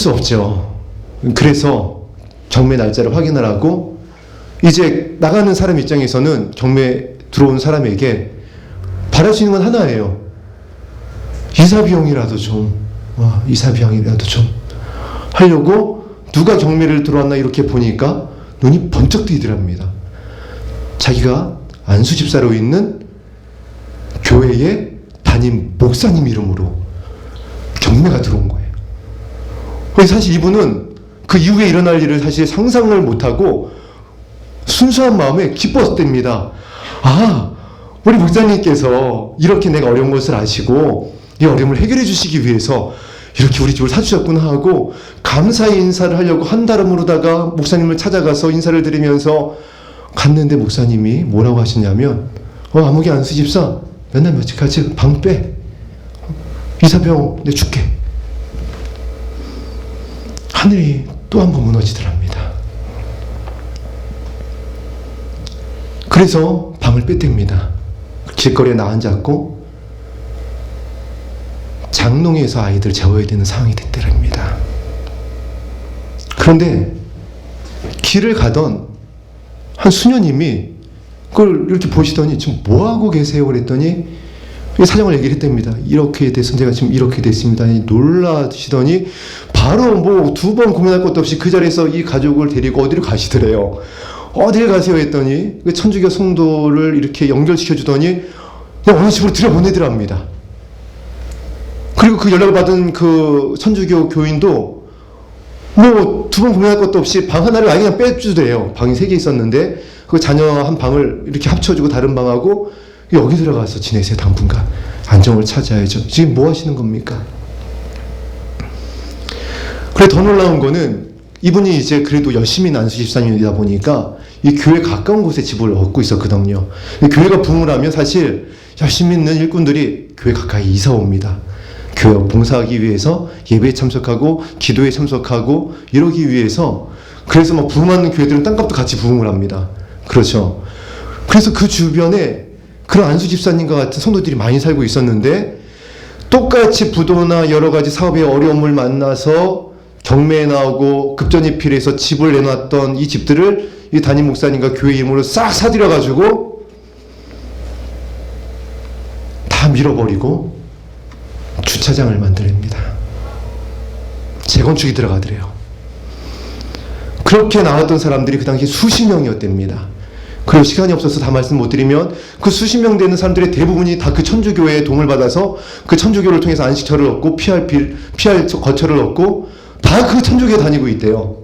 수 없죠. 그래서 경매 날짜를 확인을 하고 이제 나가는 사람 입장에서는 경매 들어온 사람에게 바랄 수 있는 건 하나예요. 이사비용이라도 좀 하려고 누가 경매를 들어왔나 이렇게 보니까 눈이 번쩍 뜨이더랍니다. 자기가 안수 집사로 있는 교회의 담임 목사님 이름으로 경매가 들어온 거예요. 사실 이분은 그 이후에 일어날 일을 사실 상상을 못하고 순수한 마음에 기뻤답니다. 아, 우리 목사님께서 이렇게 내가 어려운 것을 아시고 이 어려움을 해결해 주시기 위해서 이렇게 우리 집을 사주셨구나 하고 감사의 인사를 하려고 한달음으로다가 목사님을 찾아가서 인사를 드리면서 갔는데 목사님이 뭐라고 하시냐면 아무개 안수 집사 몇 날 며칠까지 방 빼. 이사병 내 줄게. 하늘이 또 한 번 무너지더랍니다. 그래서 방을 뺐답니다. 길거리에 나앉았고 장롱에서 아이들 재워야 되는 상황이 됐더랍니다. 그런데 길을 가던 한 수녀님이 그걸 이렇게 보시더니 지금 뭐하고 계세요? 그랬더니 사정을 얘기를 했답니다. 이렇게 돼서 제가 지금 이렇게 됐습니다. 놀라시더니 바로 뭐 두 번 고민할 것도 없이 그 자리에서 이 가족을 데리고 어디로 가시더래요. 어딜 가세요? 했더니 그 천주교 성도를 이렇게 연결시켜 주더니 그냥 어느 집으로 들여보내더랍니다. 그리고 그 연락을 받은 그 천주교 교인도 뭐 두 번 고민할 것도 없이 방 하나를 아예 그냥 빼주더래요. 방이 3개 있었는데 그 자녀 한 방을 이렇게 합쳐주고 다른 방하고 여기 들어가서 지내세요. 당분간 안정을 찾아야죠. 지금 뭐 하시는 겁니까? 그래 더 놀라운 거는 이분이 이제 그래도 열심히 안수 집사님이다 보니까 이 교회 가까운 곳에 집을 얻고 있었거든요. 교회가 부흥을 하면 사실 열심히 있는 일꾼들이 교회 가까이 이사 옵니다. 교회 봉사하기 위해서 예배에 참석하고 기도에 참석하고 이러기 위해서 그래서 막 부흥하는 교회들은 땅값도 같이 부흥을 합니다. 그렇죠. 그래서 그 주변에 그런 안수 집사님과 같은 성도들이 많이 살고 있었는데 똑같이 부도나 여러 가지 사업의 어려움을 만나서 경매에 나오고 급전입필해서 집을 내놨던 이 집들을 이 담임 목사님과 교회 이름으로 싹 사들여가지고 다 밀어버리고 주차장을 만들립니다. 재건축이 들어가더래요. 그렇게 나왔던 사람들이 그 당시 수십 명이었답니다. 그리고 시간이 없어서 다 말씀 못 드리면 그 수십 명 되는 사람들의 대부분이 다 그 천주교회의 도움을 받아서 그 천주교를 통해서 안식처를 얻고 피할 거처를 얻고 다 그 천주교에 다니고 있대요.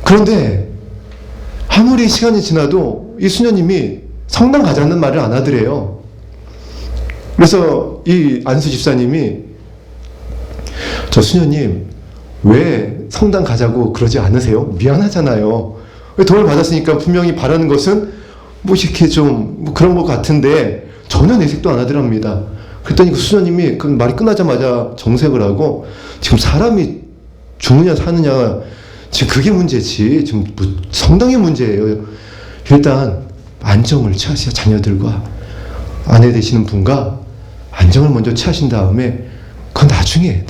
그런데 아무리 시간이 지나도 이 수녀님이 성당 가자는 말을 안 하더래요. 그래서 이 안수 집사님이 저 수녀님 왜 성당 가자고 그러지 않으세요? 미안하잖아요. 도움을 받았으니까 분명히 바라는 것은 뭐 이렇게 좀 뭐 그런 것 같은데 전혀 내색도 안 하더랍니다. 그랬더니 그 수녀님이 그 말이 끝나자마자 정색을 하고 지금 사람이 죽느냐 사느냐 지금 그게 문제지 지금 뭐 성당이 문제예요. 일단 안정을 취하세요. 자녀들과 아내 되시는 분과 안정을 먼저 취하신 다음에 그건 나중에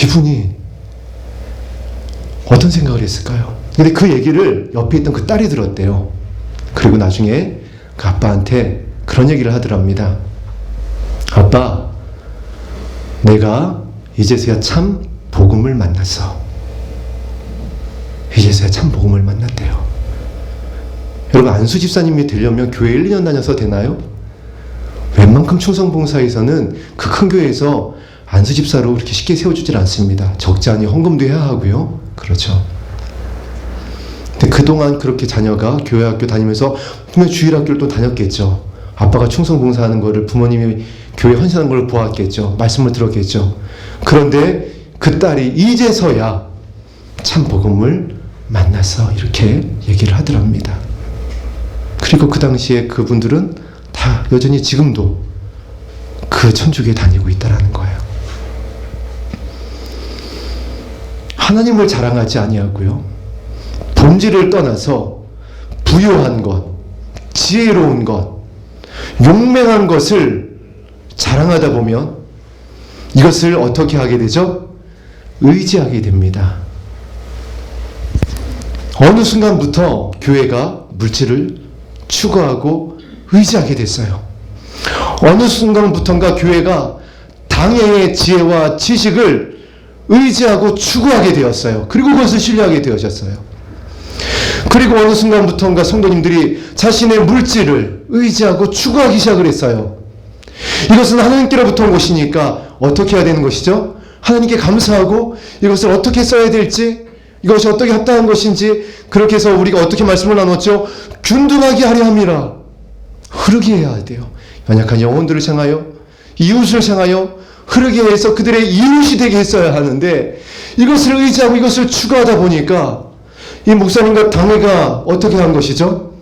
이분이 어떤 생각을 했을까요? 근데 그 얘기를 옆에 있던 그 딸이 들었대요. 그리고 나중에 그 아빠한테 그런 얘기를 하더랍니다. 아빠, 내가 이제서야 참 복음을 만났어. 이제서야 참 복음을 만났대요. 여러분 안수 집사님이 되려면 교회 1, 2년 다녀서 되나요? 웬만큼 충성봉사에서는 그 큰 교회에서 안수 집사로 그렇게 쉽게 세워주질 않습니다. 적지 않니 헌금도 해야 하고요. 그렇죠. 근데 그동안 그렇게 자녀가 교회 학교 다니면서 분명 주일학교를 또 다녔겠죠. 아빠가 충성봉사하는 거를 부모님이 교회 헌신하는 걸 보았겠죠. 말씀을 들었겠죠. 그런데 그 딸이 이제서야 참 복음을 만났어 이렇게 얘기를 하더랍니다. 그리고 그 당시에 그분들은 다 여전히 지금도 그 천주교에 다니고 있다라는 거예요. 하나님을 자랑하지 아니하고요. 본질을 떠나서 부유한 것, 지혜로운 것, 용맹한 것을 자랑하다 보면 이것을 어떻게 하게 되죠? 의지하게 됩니다. 어느 순간부터 교회가 물질을 추구하고 의지하게 됐어요. 어느 순간부터인가 교회가 당회의 지혜와 지식을 의지하고 추구하게 되었어요. 그리고 그것을 신뢰하게 되어졌어요. 그리고 어느 순간부터인가 성도님들이 자신의 물질을 의지하고 추구하기 시작을 했어요. 이것은 하나님께로부터 온 것이니까 어떻게 해야 되는 것이죠? 하나님께 감사하고 이것을 어떻게 써야 될지, 이것이 어떻게 합당한 것인지, 그렇게 해서 우리가 어떻게 말씀을 나눴죠? 균등하게 하려 함이라. 흐르게 해야 돼요. 연약한 영혼들을 향하여, 이웃을 향하여 흐르게 해서 그들의 이웃이 되게 했어야 하는데, 이것을 의지하고 이것을 추구하다 보니까 이 목사님과 당회가 어떻게 한 것이죠?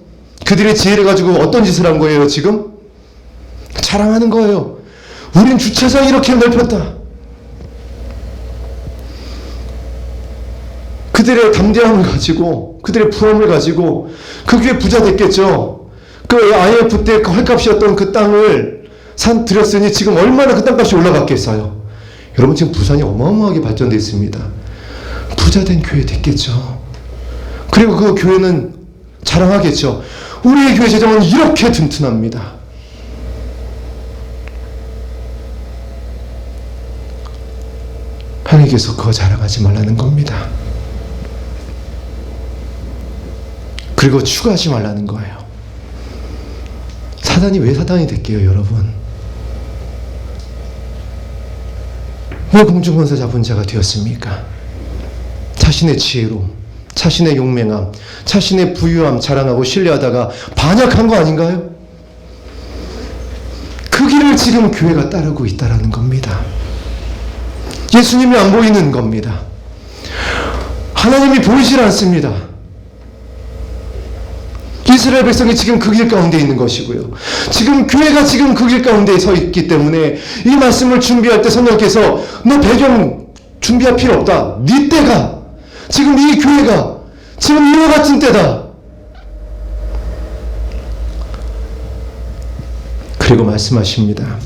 그들의 지혜를 가지고 어떤 짓을 한 거예요, 지금? 자랑하는 거예요. 우린 주차장 이렇게 넓혔다. 그들의 담대함을 가지고, 그들의 부함을 가지고 그 교회 부자 됐겠죠. 그 IMF 때 그 헐값이었던 그 땅을 들였으니 지금 얼마나 그 땅값이 올라갔겠어요. 여러분, 지금 부산이 어마어마하게 발전됐습니다. 부자된 교회 됐겠죠. 그리고 그 교회는 자랑하겠죠. 우리의 교회 재정은 이렇게 튼튼합니다. 하나님께서 그거 자랑하지 말라는 겁니다. 그리고 추구하지 말라는 거예요. 사단이 왜 사단이 됐게요, 여러분? 왜 공중권세 잡은 자가 되었습니까? 자신의 지혜로, 자신의 용맹함, 자신의 부유함 자랑하고 신뢰하다가 반역한 거 아닌가요? 그 길을 지금 교회가 따르고 있다는 겁니다. 예수님이 안 보이는 겁니다. 하나님이 보이질 않습니다. 이스라엘 백성이 지금 그 길 가운데 있는 것이고요. 지금 교회가 지금 그 길 가운데 서 있기 때문에 이 말씀을 준비할 때 성령께서 너 배경 준비할 필요 없다. 네 때가, 지금 이 교회가 지금 이와 같은 때다. 그리고 말씀하십니다.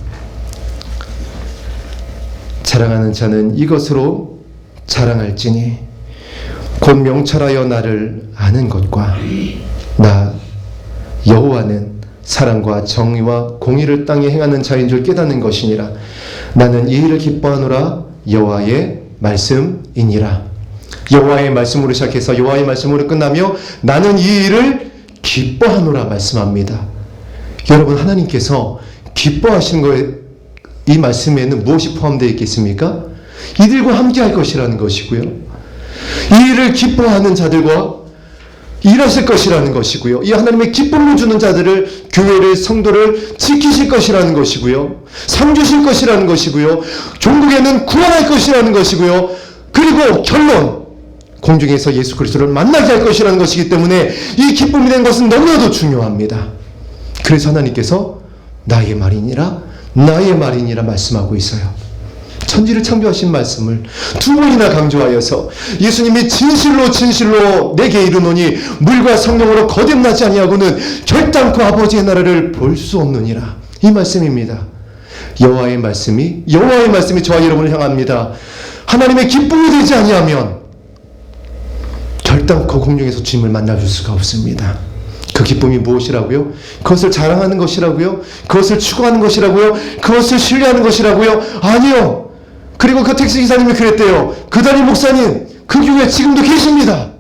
자랑하는 자는 이것으로 자랑할지니 곧 명철하여 나를 아는 것과 나 여호와는 사랑과 정의와 공의를 땅에 행하는 자인 줄 깨닫는 것이니라. 나는 이 일을 기뻐하노라. 여호와의 말씀이니라. 여호와의 말씀으로 시작해서 여호와의 말씀으로 끝나며 나는 이 일을 기뻐하노라 말씀합니다. 여러분, 하나님께서 기뻐하시는 거에, 이 말씀에는 무엇이 포함되어 있겠습니까? 이들과 함께 할 것이라는 것이고요. 이 일을 기뻐하는 자들과 일하실 것이라는 것이고요. 이 하나님의 기쁨을 주는 자들을, 교회를, 성도를 지키실 것이라는 것이고요. 상 주실 것이라는 것이고요. 종국에는 구원할 것이라는 것이고요. 그리고 결론, 공중에서 예수 그리스도를 만나게 할 것이라는 것이기 때문에 이 기쁨이 된 것은 너무나도 중요합니다. 그래서 하나님께서 나의 말이니라, 나의 말이니라 말씀하고 있어요. 천지를 창조하신 말씀을 두 번이나 강조하여서 예수님이 진실로 진실로 내게 이르노니 물과 성령으로 거듭나지 아니하고는 결단코 아버지의 나라를 볼 수 없느니라. 이 말씀입니다. 여호와의 말씀이 저와 여러분을 향합니다. 하나님의 기쁨이 되지 아니하면 결단코 공중에서 주님을 만나줄 수가 없습니다. 그 기쁨이 무엇이라고요? 그것을 자랑하는 것이라고요? 그것을 추구하는 것이라고요? 그것을 신뢰하는 것이라고요? 아니요. 그리고 그 택시기사님이 그랬대요. 그 담임 목사님, 그 교회에 지금도 계십니다.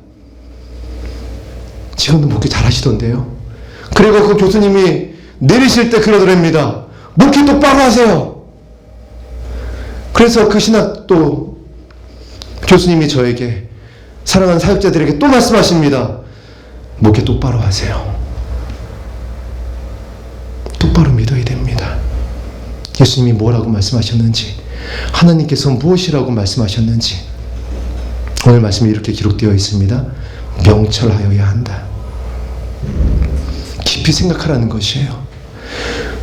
지금도 목회 잘하시던데요. 그리고 그 교수님이 내리실 때 그러더랍니다. 목회 똑바로 하세요. 그래서 그 신학 또 교수님이 저에게, 사랑하는 사역자들에게 또 말씀하십니다. 목회 똑바로 하세요. 똑바로 믿어야 됩니다. 예수님이 뭐라고 말씀하셨는지, 하나님께서 무엇이라고 말씀하셨는지 오늘 말씀이 이렇게 기록되어 있습니다. 명철하여야 한다. 깊이 생각하라는 것이에요.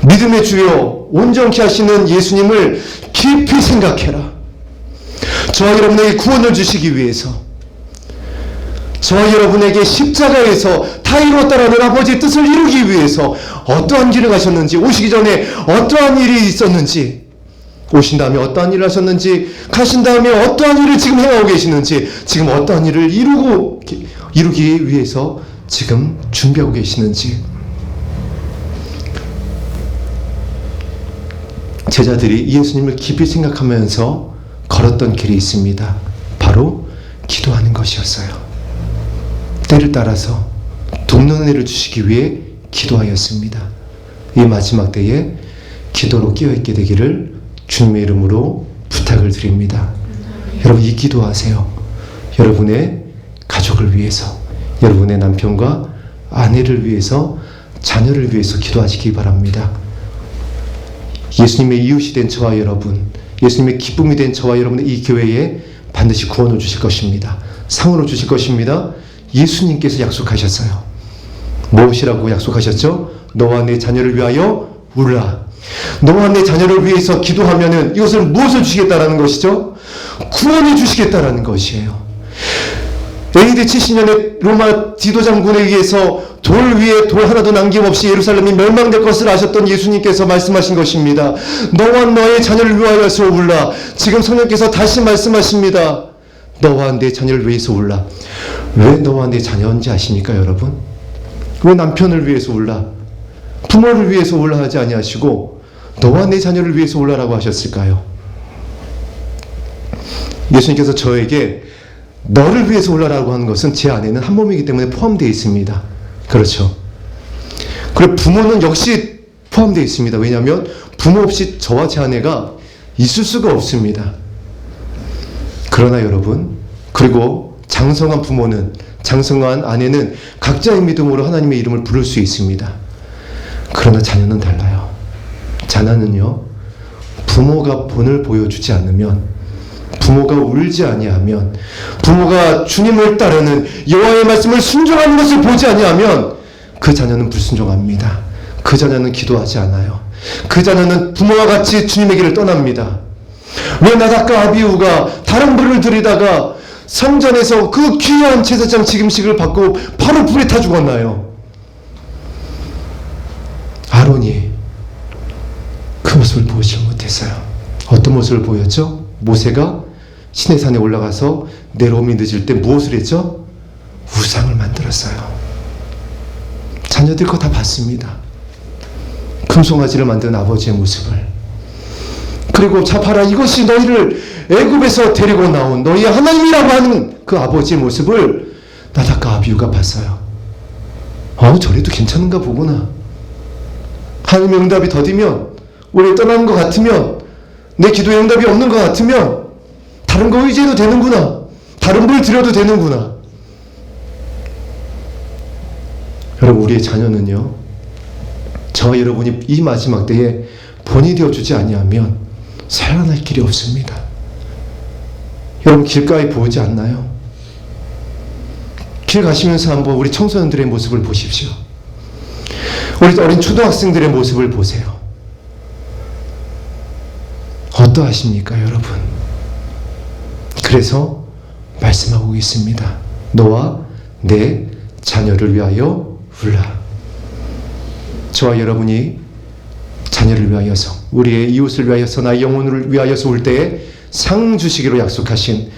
믿음의 주요 온전케 하시는 예수님을 깊이 생각해라. 저와 여러분에게 구원을 주시기 위해서, 저와 여러분에게 십자가에서 다 이루었다라는 아버지의 뜻을 이루기 위해서 어떠한 길을 가셨는지, 오시기 전에 어떠한 일이 있었는지 오신 다음에 어떠한 일을 하셨는지, 가신 다음에 어떠한 일을 지금 행하고 계시는지, 지금 어떠한 일을 이루기 위해서 지금 준비하고 계시는지. 제자들이 예수님을 깊이 생각하면서 걸었던 길이 있습니다. 바로 기도하는 것이었어요. 때를 따라서 돕는 은혜를 주시기 위해 기도하였습니다. 이 마지막 때에 기도로 깨어있게 되기를 주님의 이름으로 부탁을 드립니다. 여러분, 이 기도하세요. 여러분의 가족을 위해서, 여러분의 남편과 아내를 위해서, 자녀를 위해서 기도하시기 바랍니다. 예수님의 이웃이 된 저와 여러분, 예수님의 기쁨이 된 저와 여러분의 이 교회에 반드시 구원을 주실 것입니다. 상으로 주실 것입니다. 예수님께서 약속하셨어요. 무엇이라고 약속하셨죠? 너와 내 자녀를 위하여 울라. 너와 내 자녀를 위해서 기도하면은 이것을 무엇을 주시겠다라는 것이죠? 구원을 주시겠다라는 것이에요. AD 70년에 로마 디도장군에 의해서 돌 위에 돌 하나도 남김없이 예루살렘이 멸망될 것을 아셨던 예수님께서 말씀하신 것입니다. 너와 너의 자녀를 위하여서 울라. 지금 성령께서 다시 말씀하십니다. 너와 내 자녀를 위해서 울라. 왜 너와 내 자녀인지 아십니까, 여러분? 왜 남편을 위해서 울라, 부모를 위해서 울라 하지 아니하시고 너와 내 자녀를 위해서 울라라고 하셨을까요? 예수님께서 저에게 너를 위해서 울라라고 하는 것은 제 안에는 한 몸이기 때문에 포함되어 있습니다. 그렇죠. 그리고 부모는 역시 포함되어 있습니다. 왜냐하면 부모 없이 저와 제 아내가 있을 수가 없습니다. 그러나 여러분, 그리고 장성한 부모는, 장성한 아내는 각자의 믿음으로 하나님의 이름을 부를 수 있습니다. 그러나 자녀는 달라요. 자녀는요, 부모가 본을 보여주지 않으면, 부모가 울지 아니하면, 부모가 주님을 따르는 여호와의 말씀을 순종하는 것을 보지 아니하면 그 자녀는 불순종합니다. 그 자녀는 기도하지 않아요. 그 자녀는 부모와 같이 주님의 길을 떠납니다. 왜 나답과 아비후가 다른 불을 들이다가 성전에서 그 귀한 제사장 직임식을 받고 바로 불에 타 죽었나요? 아론이 그 모습을 보지 못했어요. 어떤 모습을 보였죠? 모세가 시내산에 올라가서 내려옴이 늦을 때 무엇을 했죠? 우상을 만들었어요. 자녀들 거 다 봤습니다. 금송아지를 만든 아버지의 모습을. 그리고 자 봐라, 이것이 너희를 애굽에서 데리고 나온 너희의 하나님이라고 하는 그 아버지의 모습을 나답과 아비후가 봤어요. 저래도 괜찮은가 보구나. 하나님의 응답이 더디면, 우리를 떠나는 것 같으면, 내 기도에 응답이 없는 것 같으면 다른 거 의지해도 되는구나. 다른 불 드려도 되는구나. 여러분, 우리의 자녀는요, 저와 여러분이 이 마지막 때에 본이 되어주지 아니하면 살아날 길이 없습니다. 여러분, 길가에 보이지 않나요? 길 가시면서 한번 우리 청소년들의 모습을 보십시오. 우리 어린 초등학생들의 모습을 보세요. 어떠하십니까, 여러분? 그래서 말씀하고 있습니다. 너와 내 자녀를 위하여 울라. 저와 여러분이 자녀를 위하여서, 우리의 이웃을 위하여서, 나의 영혼을 위하여서 울 때에 상 주시기로 약속하신,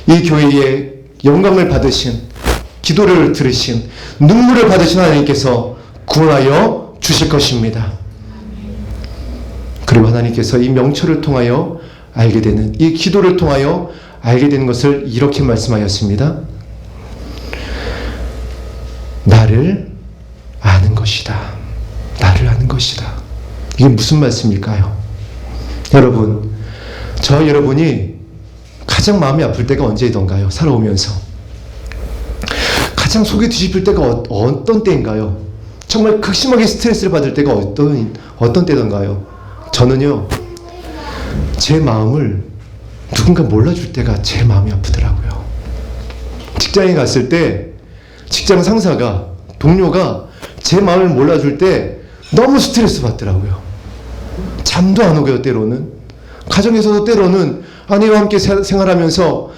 이 교회의 영광을 받으신, 기도를 들으신, 눈물을 받으신 하나님께서 구원하여 주실 것입니다. 그리고 하나님께서 이 명철을 통하여 알게 되는, 이 기도를 통하여 알게 되는 것을 이렇게 말씀하였습니다. 나를 아는 것이다. 나를 아는 것이다. 이게 무슨 말씀일까요? 여러분, 저 여러분이 가장 마음이 아플 때가 언제이던가요? 살아오면서 가장 속이 뒤집힐 때가 어떤 때인가요? 정말 극심하게 스트레스를 받을 때가 어떤 때던가요? 저는요, 제 마음을 누군가 몰라줄 때가 제 마음이 아프더라고요. 직장에 갔을 때 직장 상사가, 동료가 제 마음을 몰라줄 때 너무 스트레스 받더라고요. 잠도 안 오고요, 때로는. 가정에서도 때로는 아내와 함께 생활하면서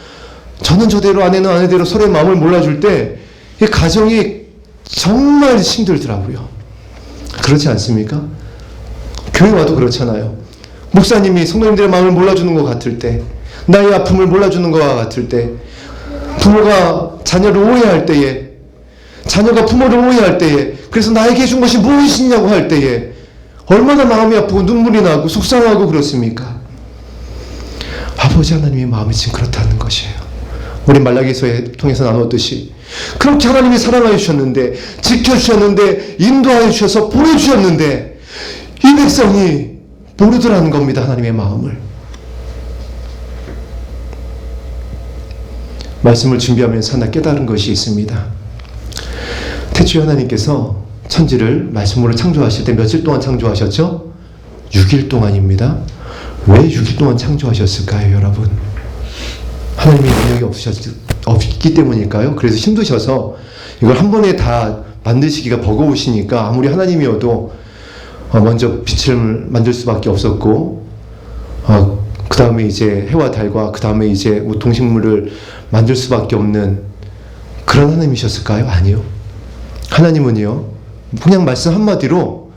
저는 저대로, 아내는 아내대로 서로의 마음을 몰라줄 때 이 가정이 정말 힘들더라고요. 그렇지 않습니까? 교회 와도 그렇잖아요. 목사님이 성도님들의 마음을 몰라주는 것 같을 때, 나의 아픔을 몰라주는 것 같을 때, 부모가 자녀를 오해할 때에, 자녀가 부모를 오해할 때에, 그래서 나에게 준 것이 무엇이냐고 할 때에 얼마나 마음이 아프고 눈물이 나고 속상하고 그렇습니까? 아버지 하나님의 마음이 지금 그렇다는 것이에요. 우리 말라기서에 통해서 나누었듯이 그렇게 하나님이 사랑하여 주셨는데, 지켜주셨는데, 인도하여 주셔서 보여주셨는데 이 백성이 모르더라는 겁니다. 하나님의 마음을. 말씀을 준비하면서 하나 깨달은 것이 있습니다. 태초에 하나님께서 천지를 말씀으로 창조하실 때 며칠 동안 창조하셨죠? 6일 동안입니다. 왜 6일 동안 창조하셨을까요, 여러분? 하나님의 능력이 없기 때문일까요? 그래서 힘드셔서 이걸 한 번에 다 만드시기가 버거우시니까 아무리 하나님이어도 먼저 빛을 만들 수밖에 없었고, 그 다음에 이제 해와 달과 그 다음에 이제 동식물을 만들 수밖에 없는 그런 하나님이셨을까요? 아니요. 하나님은요, 그냥 말씀 한마디로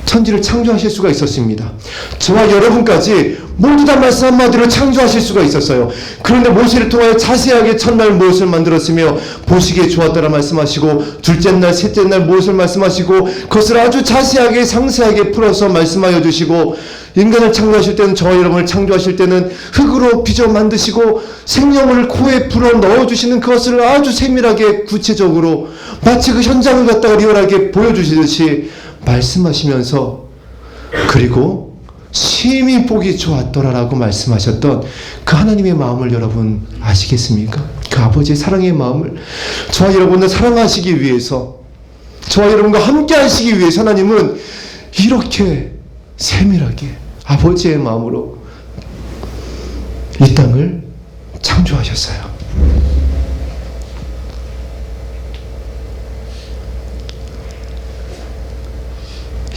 천지를 창조하실 수가 있었습니다. 저와 여러분까지 모두 다 말씀 한마디로 창조하실 수가 있었어요. 그런데 모세를 통하여 자세하게 첫날 무엇을 만들었으며 보시기에 좋았다라 말씀하시고, 둘째 날, 셋째 날 무엇을 말씀하시고, 그것을 아주 자세하게 상세하게 풀어서 말씀하여 주시고, 인간을 창조하실 때는, 저와 여러분을 창조하실 때는 흙으로 빚어 만드시고 생명을 코에 불어 넣어주시는 그것을 아주 세밀하게 구체적으로 마치 그 현장을 갖다가 리얼하게 보여주시듯이 말씀하시면서, 그리고 심히 보기 좋았더라라고 말씀하셨던 그 하나님의 마음을 여러분 아시겠습니까? 그 아버지의 사랑의 마음을 저와 여러분을 사랑하시기 위해서, 저와 여러분과 함께 하시기 위해서 하나님은 이렇게 세밀하게 아버지의 마음으로 이 땅을 창조하셨어요.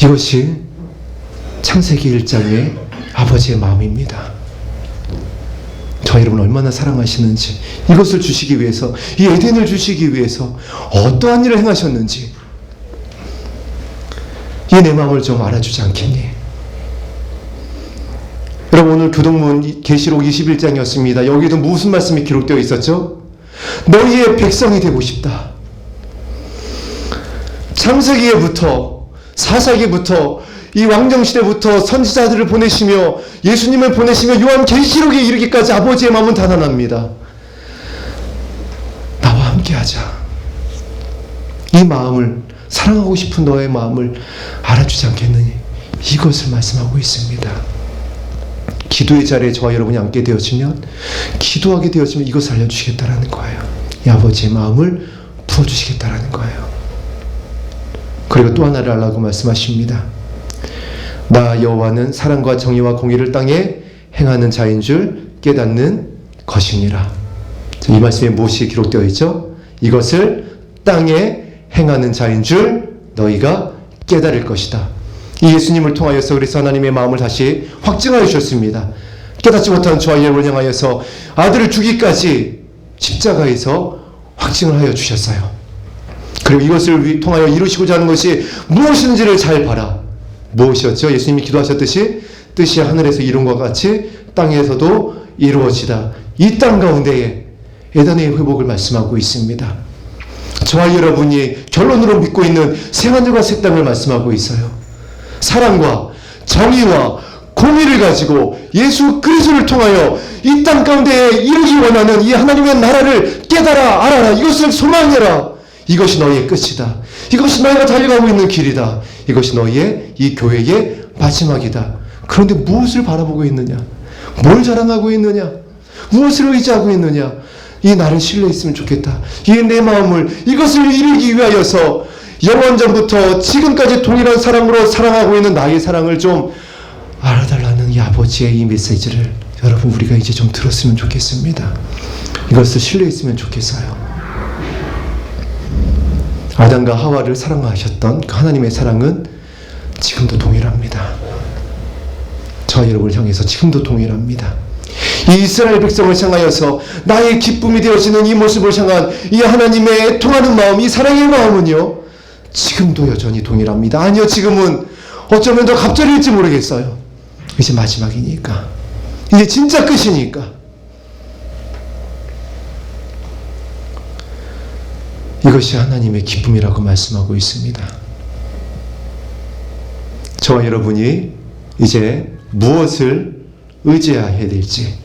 이것이 창세기 1장의 아버지의 마음입니다. 저 여러분 얼마나 사랑하시는지, 이것을 주시기 위해서, 이 에덴을 주시기 위해서 어떠한 일을 행하셨는지, 이 내 마음을 좀 알아주지 않겠니? 여러분, 오늘 교동문 계시록 21장이었습니다. 여기도 무슨 말씀이 기록되어 있었죠? 너희의 백성이 되고 싶다. 창세기에부터, 사사기부터, 이 왕정시대부터 선지자들을 보내시며 예수님을 보내시며 요한 계시록에 이르기까지 아버지의 마음은 단단합니다. 나와 함께하자. 이 마음을, 사랑하고 싶은 너의 마음을 알아주지 않겠느니, 이것을 말씀하고 있습니다. 기도의 자리에 저와 여러분이 앉게 되어지면, 기도하게 되어지면 이것을 알려주시겠다라는 거예요. 이 아버지의 마음을 부어주시겠다라는 거예요. 그리고 또 하나를 알라고 말씀하십니다. 나 여호와는 사랑과 정의와 공의를 땅에 행하는 자인 줄 깨닫는 것이니라. 이 말씀에 무엇이 기록되어 있죠? 이것을 땅에 행하는 자인 줄 너희가 깨달을 것이다. 이 예수님을 통하여서 그래서 하나님의 마음을 다시 확증하여 주셨습니다. 깨닫지 못한 저와 여러분을 향하여서 아들을 주기까지 십자가에서 확증을 하여 주셨어요. 그리고 이것을 통하여 이루시고자 하는 것이 무엇인지를 잘 봐라. 무엇이었죠? 예수님이 기도하셨듯이 뜻이 하늘에서 이룬 것 같이 땅에서도 이루어지다. 이 땅 가운데에 에덴의 회복을 말씀하고 있습니다. 저와 여러분이 결론으로 믿고 있는 새하늘과 새 땅을 말씀하고 있어요. 사랑과 정의와 공의를 가지고 예수 그리스도를 통하여 이 땅 가운데에 이루기 원하는 이 하나님의 나라를 깨달아 알아라. 이것을 소망해라. 이것이 너희의 끝이다. 이것이 너희가 달려가고 있는 길이다. 이것이 너희의 이 교회의 마지막이다. 그런데 무엇을 바라보고 있느냐? 뭘 자랑하고 있느냐? 무엇을 의지하고 있느냐? 이 나를 신뢰했으면 좋겠다. 이 내 마음을, 이것을 이루기 위하여서 영원전부터 지금까지 동일한 사랑으로 사랑하고 있는 나의 사랑을 좀 알아달라는 이 아버지의 이 메시지를 여러분 우리가 이제 좀 들었으면 좋겠습니다. 이것을 신뢰했으면 좋겠어요. 아담과 하와를 사랑하셨던 그 하나님의 사랑은 지금도 동일합니다. 저와 여러분을 향해서 지금도 동일합니다. 이 이스라엘 백성을 향하여서 나의 기쁨이 되어지는 이 모습을 향한 이 하나님의 애통하는 마음, 이 사랑의 마음은요 지금도 여전히 동일합니다. 아니요, 지금은 어쩌면 더 갑절일지 모르겠어요. 이제 마지막이니까. 이게 진짜 끝이니까. 이것이 하나님의 기쁨이라고 말씀하고 있습니다. 저와 여러분이 이제 무엇을 의지해야 될지,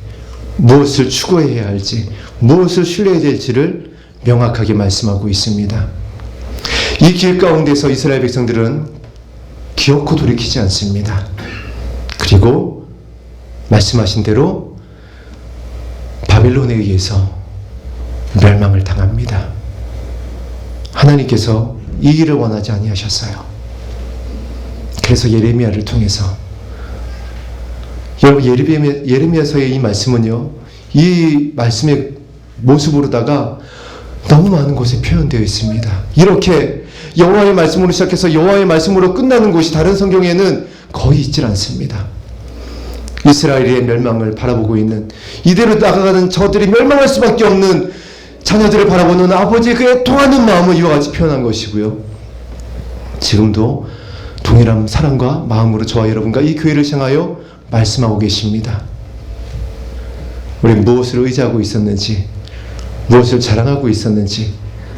무엇을 추구해야 할지, 무엇을 신뢰해야 될지를 명확하게 말씀하고 있습니다. 이 길 가운데서 이스라엘 백성들은 기어코 돌이키지 않습니다. 그리고 말씀하신 대로 바벨론에 의해서 멸망을 당합니다. 하나님께서 이 일을 원하지 아니하셨어요. 그래서 예레미야를 통해서, 여러분, 예레미야서의 이 말씀은요, 이 말씀의 모습으로다가 너무 많은 곳에 표현되어 있습니다. 이렇게 여호와의 말씀으로 시작해서 여호와의 말씀으로 끝나는 곳이 다른 성경에는 거의 있질 않습니다. 이스라엘의 멸망을 바라보고 있는, 이대로 나가가는 저들이 멸망할 수밖에 없는 자녀들을 바라보는 아버지의 그 애통하는 마음을 이와 같이 표현한 것이고요. 지금도 동일한 사랑과 마음으로 저와 여러분과 이 교회를 향하여 말씀하고 계십니다. 우리 무엇을 의지하고 있었는지, 무엇을 자랑하고 있었는지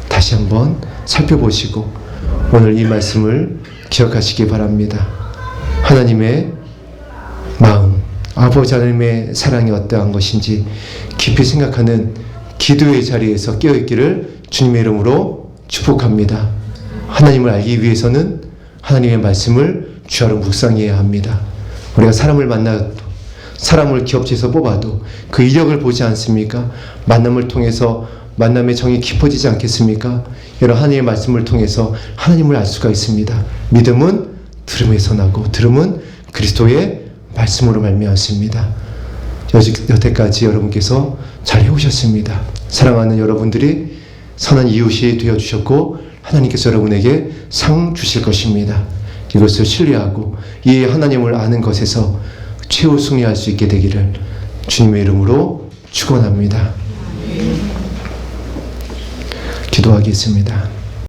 다시 한번 살펴보시고 오늘 이 말씀을 기억하시기 바랍니다. 하나님의 마음, 아버지 하나님의 사랑이 어떠한 것인지 깊이 생각하는 기도의 자리에서 깨어있기를 주님의 이름으로 축복합니다. 하나님을 알기 위해서는 하나님의 말씀을 주야로 묵상해야 합니다. 우리가 사람을 만나도, 사람을 기업체에서 뽑아도 그 이력을 보지 않습니까? 만남을 통해서 만남의 정이 깊어지지 않겠습니까? 여러분, 하나님의 말씀을 통해서 하나님을 알 수가 있습니다. 믿음은 들음에서 나고 들음은 그리스도의 말씀으로 말미암습니다. 여태까지 여러분께서 잘 해오셨습니다. 사랑하는 여러분들이 선한 이웃이 되어주셨고 하나님께서 여러분에게 상 주실 것입니다. 이것을 신뢰하고 이 하나님을 아는 것에서 최후 승리할 수 있게 되기를 주님의 이름으로 축원합니다. 기도하겠습니다.